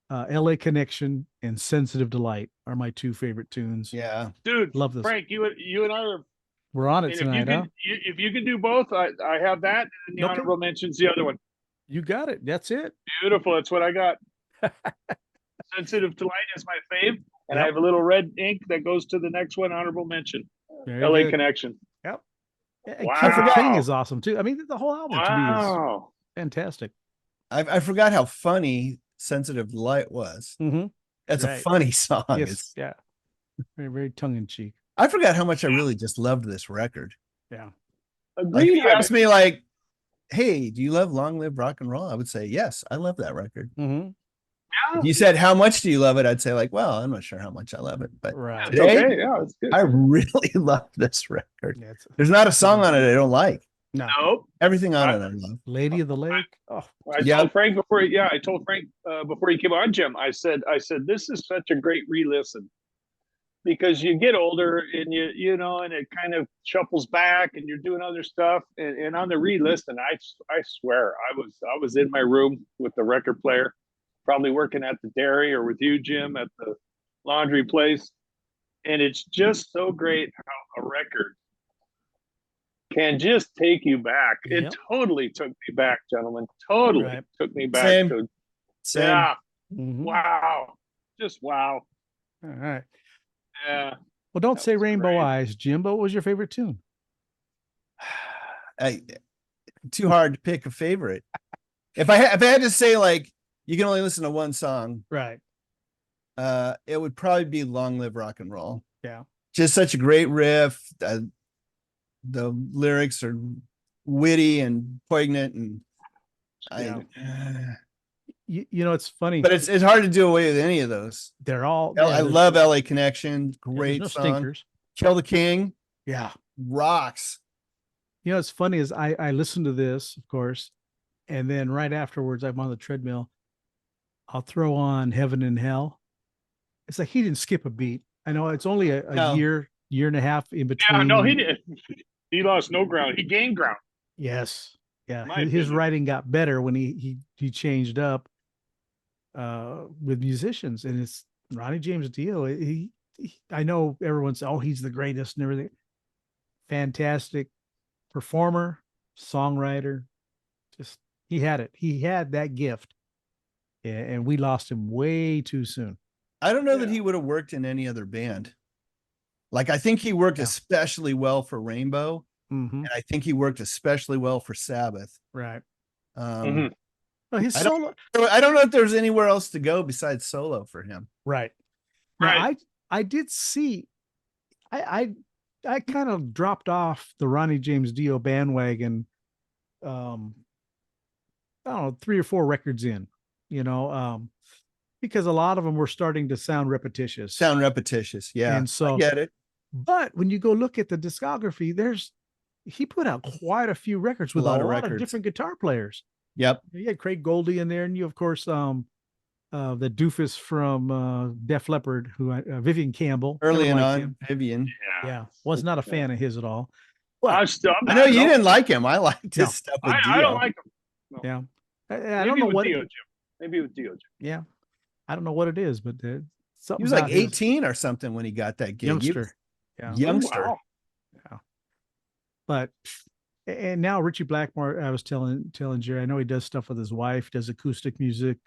LA Connection and Sensitive Delight are my 2 favorite tunes. Yeah. Dude, Love this. Frank, you and I are. We're on it And tonight, huh? if you can do both, I have that, and the Okay. honorable mentions the other one. You got it. That's it. Beautiful. That's what I got. Sensitive Delight is my fave, and I Yep. have a little red ink that goes to the next one. Honorable mention. Very LA good. Connection. And Wow. Keep the King is awesome too. I mean, the whole album to me is Wow. fantastic. I forgot how funny Sensitive Delight was. Mm-hmm. That's a Right. funny song. Yes, yeah. Very, very tongue in cheek. I forgot how much I really just loved this record. Yeah. Like, Agreed. if you asked me, like, hey, do you love Long Live Rock and Roll? I would say, yes, I love that record. Mm-hmm. If you said, how much do you love it? I'd say, like, well, I'm not sure how much I love it, but Right. It's today, okay. Yeah, it's good. I really love this record. Yeah, There's not a song on it I don't like. Nope. Everything on it I love. Lady of the Lake. Oh, I told Frank before he came on, Jim. I said this is such a great re-listen because you get older and and it kind of shuffles back and you're doing other stuff. And on the re-listen, I swear I was in my room with the record player, probably working at the dairy or with you, Jim, at the laundry place. And it's just so great how a record can just take you back. Yep. It totally took me back, gentlemen. Totally Right. took me back Same. to Same. yeah. mhm. Wow. Just wow. All right. Yeah. Well, don't That say was Rainbow great. Eyes, Jim. But what was your favorite tune? Too hard to pick a favorite. If I had to say, like, you can only listen to one song, Right. it would probably be Long Live Rock and Roll. Yeah. Just such a great riff. The lyrics are witty and poignant, and It's funny. but it's hard to do away with any of those. They're all. I love LA Connection. there's Great no song. stinkers. Kill the King Yeah. rocks. It's funny is I listened to this, of course, and then right afterwards, I'm on the treadmill. I'll throw on Heaven and Hell. It's like he didn't skip a beat. I know it's only a No. year and a half in between. Yeah, no, he did. He lost no ground. He gained ground. Yes. Yeah. My His opinion. writing got better when he changed up with musicians, and it's Ronnie James Dio. I know everyone says, oh, he's the greatest and everything. Fantastic performer, songwriter. Just, he had it. He had that gift. And we lost him way too soon. I don't know that he would have worked in any other band. Like, I think he worked especially well for Rainbow. And I think he worked especially well for Sabbath. Right. Well, his solo. I don't know if there's anywhere else to go besides solo for him. Right. Now, I did see, I kind of dropped off the Ronnie James Dio bandwagon. I don't know, 3 or 4 records in, because a lot of them were starting to sound repetitious. Yeah. And so I get it. But when you go look at the discography, he put out quite a few records with a lot of different guitar players. Yep. You had Craig Goldie in there, and you, of course, the doofus from Def Leppard, Vivian Campbell. Early on, Vivian. Yeah. Was not a fan of his at all. Well, I know you didn't like him. I liked his stuff with Dio. I don't like him. No. Yeah. I don't know what Dio, Jim. Maybe with Dio, Jim. Yeah. I don't know what it is, but something. He was like 18 or something when he got that gig. Youngster. Yeah. Youngster. Wow. Yeah. But and now Richie Blackmore, I was telling Jerry, I know he does stuff with his wife, does acoustic music,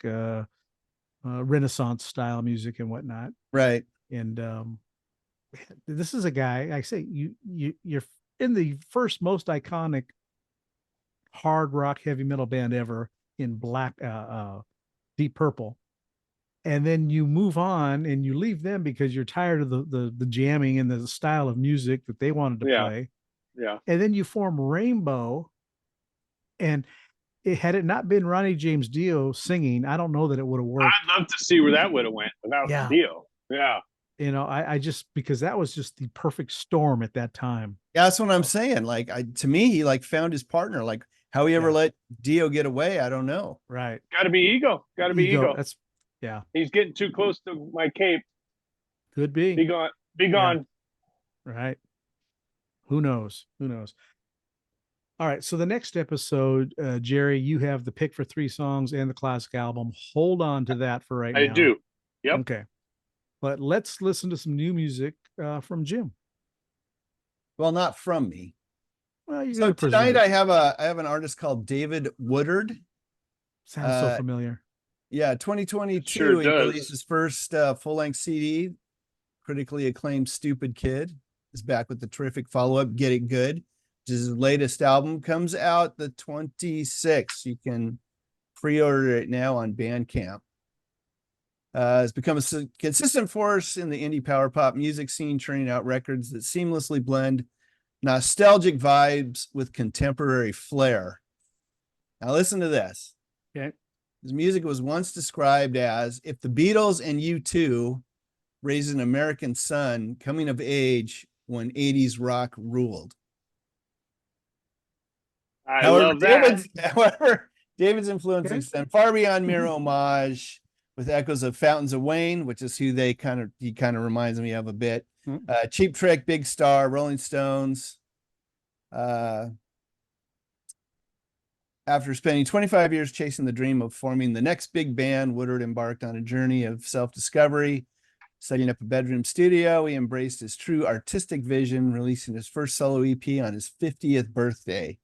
Renaissance style music and whatnot. Right. And this is a guy, I say, you're in the first most iconic hard rock heavy metal band ever in Deep Purple. And then you move on and you leave them because you're tired of the jamming and the style of music that they wanted to play. Yeah. And then you form Rainbow. And had it not been Ronnie James Dio singing, I don't know that it would have worked. I'd love to see where that would have went without Dio. Yeah. I just, because that was just the perfect storm at that time. Yeah, that's what I'm saying. Like, to me, he like found his partner. Like, how he ever let Dio get away, I don't know. Right. Got to be ego. That's, yeah. He's getting too close to my cape. Could be. Be gone. Be gone. Yeah. Right. Who knows? All right. So the next episode, Jerry, you have the pick for 3 songs and the classic album. Hold on to that for right now. I do. Yep. Okay. But let's listen to some new music from Jim. Well, not from me. Well, so tonight I have an artist called David Woodard. Sounds so familiar. Yeah, 2022 he released his first full-length CD. Critically acclaimed "Stupid Kid" is back with the terrific follow-up "Get It Good," which is his latest album. Comes out the 26th. You can pre-order it now on Bandcamp. It's become a consistent force in the indie power pop music scene, churning out records that seamlessly blend nostalgic vibes with contemporary flair. Now listen to this. Okay. His music was once described as if the Beatles and U2 raised an American son coming of age when 80s rock ruled. I love that. David's influence extend far beyond mere homage, with echoes of Fountains of Wayne, which is who he kind of reminds me of a bit. Cheap Trick, Big Star, Rolling Stones. After spending 25 years chasing the dream of forming the next big band, Woodard embarked on a journey of self-discovery. Setting up a bedroom studio, he embraced his true artistic vision, releasing his first solo EP on his 50th birthday.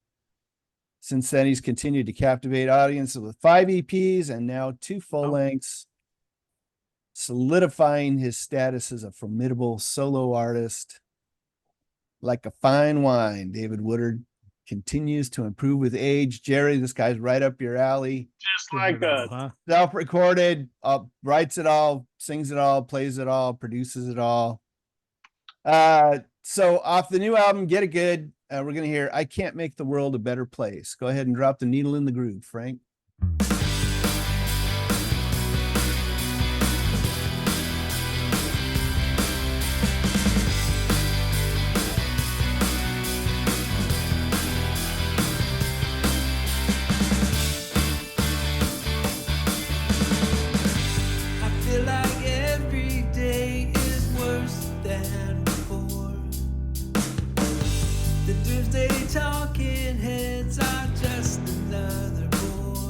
Since then, he's continued to captivate audiences with 5 EPs and now 2 full-lengths, solidifying his status as a formidable solo artist. Like a fine wine, David Woodard continues to improve with age. Jerry, this guy's right up your alley. Just like us. Self-recorded, writes it all, sings it all, plays it all, produces it all. So off the new album, Get It Good, we're going to hear I Can't Make the World a Better Place. Go ahead and drop the needle in the groove, Frank. Talking heads are just another bore.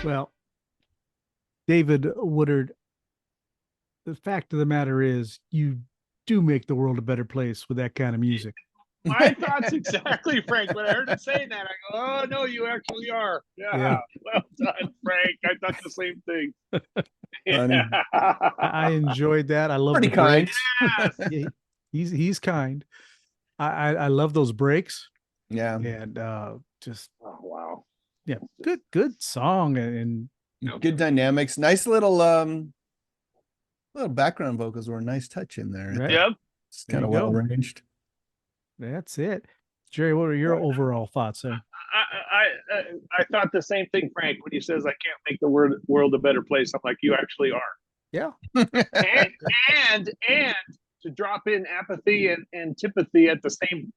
Well, David Woodard, the fact of the matter is you do make the world a better place with that kind of music. My thoughts exactly, Frank. When I heard him saying that, I go, "Oh no, you actually are." Yeah, Yeah. well done, Frank. I thought the same thing. Funny. I enjoyed that. I love Pretty the kind. breaks. Yeah, he's kind. I love those breaks Yeah. and just Oh wow. yeah, good song and Good dynamics. Nice little background vocals were a nice touch in there. Right. Yep. It's There kind of you go. well arranged. that's it. Jerry, what are your overall thoughts there? I thought the same thing, Frank, when he says I can't make the world a better place. I'm like, you actually are. Yeah. And to drop in apathy and antipathy at the same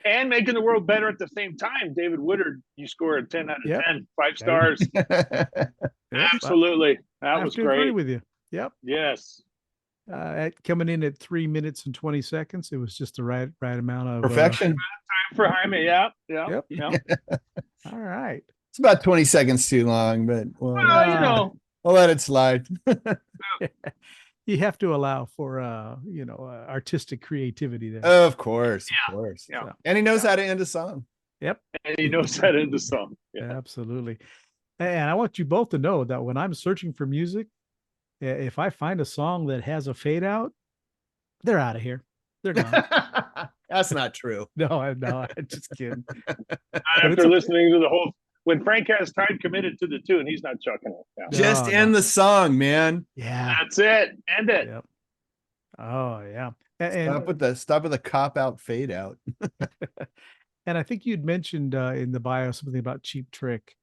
and making the world better at the same time. David Woodard, you scored a 10 out of Yep. 10, 5 stars. Yep, Absolutely. I That have was to agree great. with you. Yep. Yes. Coming in at 3 minutes and 20 seconds, it was just the right amount of Perfection. Time for Jaime. Yeah. Yep. All right. It's about 20 seconds too long, but Well, you know, we'll let it slide. You have to allow for artistic creativity there. Of course. Yeah. Of course. Yeah. And he knows how to end a song. Yep. and he knows that in the song. Yeah. Absolutely. And I want you both to know that when I'm searching for music, if I find a song that has a fade out, they're out of here. They're gone. That's not true. No, I'm just kidding. After listening to the whole, when Frank has time committed to the tune, he's not chucking it. Yeah. Just No, end no. the song, man. Yeah. That's it. End it. Yep. Oh yeah. Stop with the cop out fade out. And I think you'd mentioned in the bio something about Cheap Trick.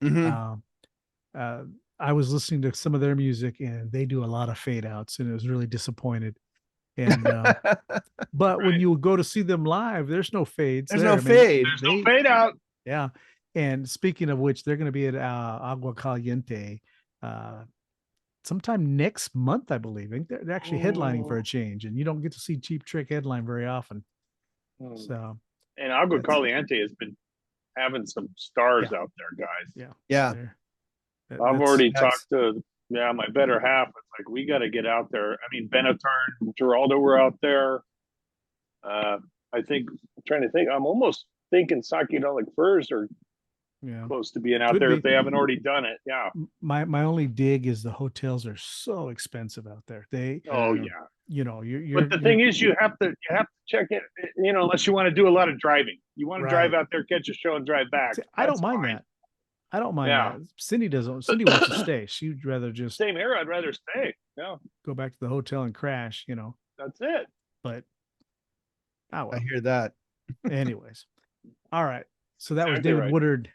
Mhm. I was listening to some of their music and they do a lot of fade outs and it was really disappointed. And but when Right. you go to see them live, there's no fades. There's there. no I mean, fade. There's no fade out. Yeah. And speaking of which, they're going to be at Agua Caliente sometime next month, I believe. I think they're actually headlining for a change, and you don't get to see Cheap Trick headline very often. So, And Agua That's- Caliente has been having some stars Yeah. out there, guys. yeah. Yeah. That- I've that's- already that's- talked to my better half. It's like we got to get out there. I mean, Benatar and Geraldo were out there. I think I'm trying to think. I'm almost thinking Psychedelic Furs are yeah. close to being out Could there be. if they haven't already done it. Yeah. My only dig is the hotels are so expensive out there. They, Oh Yeah. yeah. you're But the thing is, you have to check it. You know, unless you want to do a lot of driving. You want to drive Right. out there, catch a show, and drive back. See, I don't That's mind fine. that. I don't mind Yeah. that. Cindy doesn't. Cindy wants to stay. She'd rather just Same here. I'd rather stay. Yeah, go back to the hotel and crash, that's it. but oh I well. hear that. Anyways. All right. So that was Exactly David right. Woodard.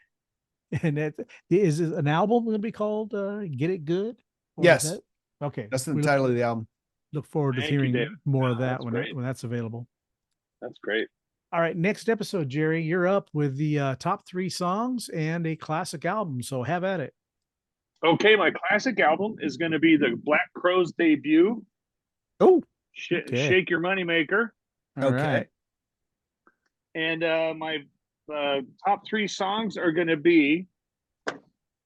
And is it an album going to be called Get It Good? Or is Yes. that- okay. That's the We title of the album. look forward to Thank you, hearing David. more of Yeah, that that's when great. when that's available. That's great. All right, next episode, Jerry, you're up with the top 3 songs and a classic album. So have at it. Okay, my classic album is going to be the Black Crowes debut. Oh, Okay. Shake Your Moneymaker. All okay. right. And my top 3 songs are going to be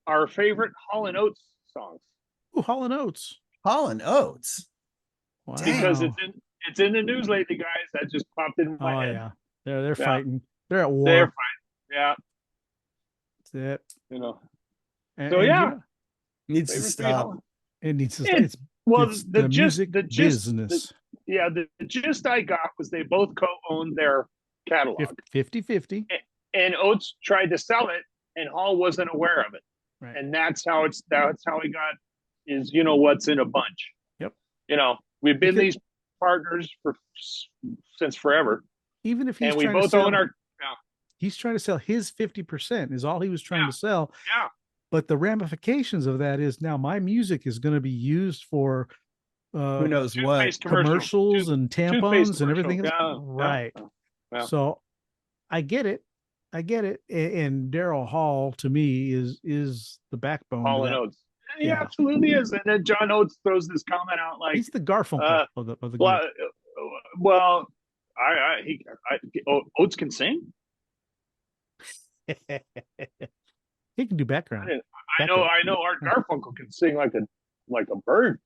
our favorite Hall & Oates songs Ooh, Hall & Oates. Hall & Oates. Wow. because it's in the news lately, guys. That just popped in my Oh head. yeah. They're Yeah. fighting. They're at war. They're fine. Yeah, That's it. you know. And, So, and, yeah. Needs to Favorite 3 stop. Hall- it needs to And- it's Well, it's the music business. the gist I got was they both co-owned their catalog, 50-50. and Oates tried to sell it, and Hall wasn't aware of it, Right. and that's how he got his what's in a bunch. Yep. We've been Because- these partners since forever, Even if he's and we trying to both sell, own our he's trying to sell his 50% is all he was trying Yeah. to sell. yeah. But the ramifications of that is now my music is going to be used for Who knows what? Toothpaste commercials and Toothpaste tampons and commercial. everything else. Yeah, Right. yeah. So I get it. And Daryl Hall to me is the backbone. Hall of and that. Oates. He Yeah. absolutely is. And then John Oates throws this comment out like, He's the Garfunkel of the group. well, Oates can sing. He can do background. I know Art Garfunkel can sing like a bird.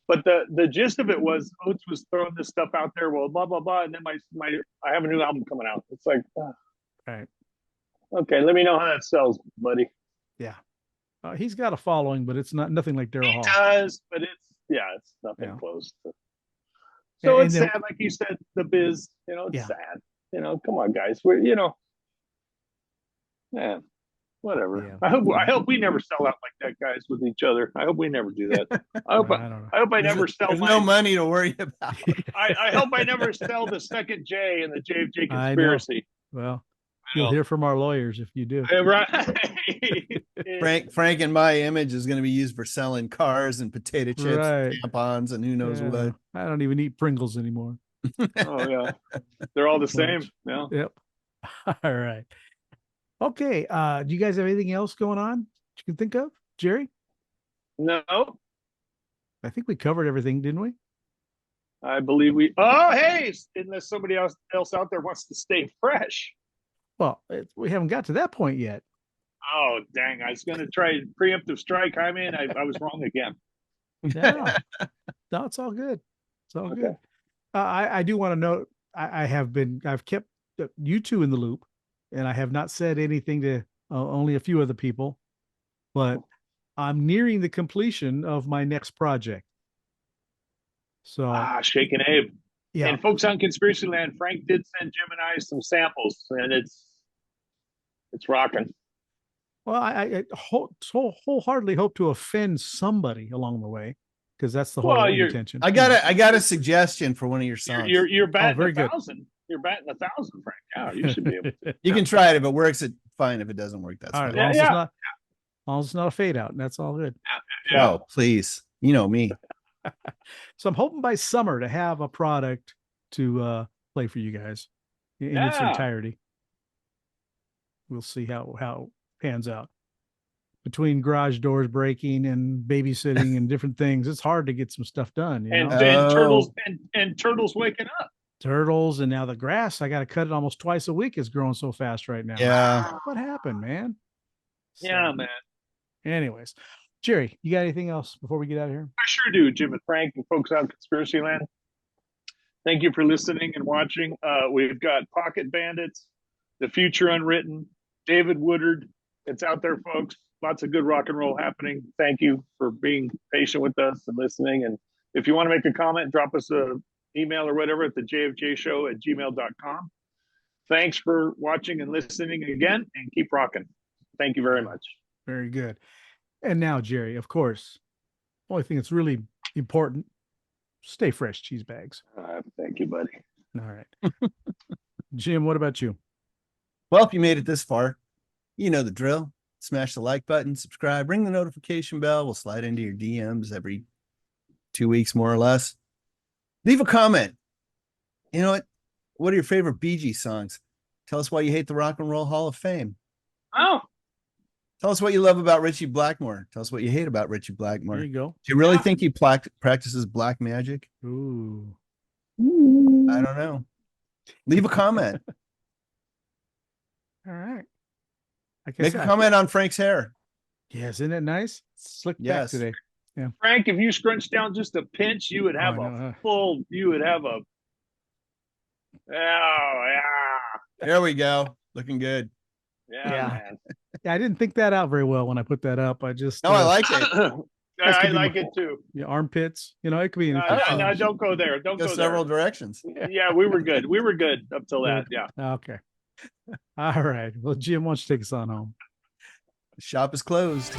But the gist of it was Oates was throwing this stuff out there, well, blah blah blah, and then I have a new album coming out. It's like, right. Okay, let me know how that sells, buddy. Yeah, he's got a following, but it's nothing like Daryl Hall. He does, but it's nothing close to. So And it's then, sad, like you said, the biz. It's Yeah. sad. Come on, guys. Man, whatever. Yeah. I hope we never sell out like that, guys, with each other. I hope we never do that. I hope I don't know. I hope I never sell. There's no money to worry about. I hope I never sell the second J in the JFJ I know. Conspiracy. Well, you'll hear from our lawyers if you do. Right. Frank and my image is going to be used for selling cars and potato chips, Right. and tampons, and who knows Yeah, what. I don't even eat Pringles anymore. Oh yeah, they're all the same. Yeah. Yep. All right. Okay. Do you guys have anything else going on that you can think of, Jerry? No, I think we covered everything, didn't we? I believe we. Oh, hey! Unless somebody else out there wants to stay fresh. Well, we haven't got to that point yet. Oh, dang! I was going to try preemptive strike. I was wrong again. No, it's all good. It's all Okay. good. I do want to note I've kept you two in the loop, and I have not said anything to only a few other people, but I'm nearing the completion of my next project. So Shaking Abe. yeah, And folks on Conspiracy Land, Frank did send Jim and I some samples, and it's rocking. well, I wholeheartedly hope to offend somebody along the way, because that's the whole Well, intention. I got a suggestion for one of your songs. You're batting very 1,000. You're batting 1,000, Frank. Yeah, you should be able to. You can try it. If it works, it fine. If it doesn't work, that's All right, fine. as Yeah, long as it's not a fade out, and that's all good. Yeah. Oh, please. You know me. So I'm hoping by summer to have a product to play for you guys in its Yeah. entirety. We'll see how it pans out. Between garage doors breaking and babysitting and different things, it's hard to get some stuff done. You And, know? and Oh. turtles and turtles waking up. Turtles, and now the grass. I got to cut it almost twice a week. It's growing so fast right now. Yeah. What happened, man? Yeah, So, man. Anyways, Jerry, you got anything else before we get out of here? I sure do, Jim and Frank and folks on Conspiracy Land. Thank you for listening and watching. We've got Pocket Bandits, The Future Unwritten, David Woodard. It's out there, folks. Lots of good rock and roll happening. Thank you for being patient with us and listening. And if you want to make a comment, drop us an email or whatever at the jfjshow@gmail.com. Thanks for watching and listening again, and keep rocking. Thank you very much. Very good. And now, Jerry, of course, only thing that's really important, stay fresh, cheese bags. Thank you, buddy. All right. Jim, what about you? Well, if you made it this far, you know the drill. Smash the like button, subscribe, ring the notification bell. We'll slide into your DMs every 2 weeks, more or less. Leave a comment. You know what? What are your favorite Bee Gees songs? Tell us why you hate the Rock and Roll Hall of Fame. Oh, Tell us what you love about Richie Blackmore. Tell us what you hate about Richie Blackmore. There you go. Do you really think he practices black magic? Ooh. I don't know. Leave a comment. All right. Like I Make said, a comment on Frank's hair. Yes, isn't it nice? Slick back Yes. today. Frank, if you scrunch down just a pinch, you would have I know, huh? oh, yeah. There we go. Looking good. Yeah, Yeah. man. Yeah, I didn't think that out very well when I put that up. I just No, I like it. I like it too. armpits. You know, it could be anything. No, don't go there. Don't Go go several there. directions. Yeah, we were good. We were good up till that. Yeah. Okay. All right. Well, Jim, why don't you take us on home? The shop is closed.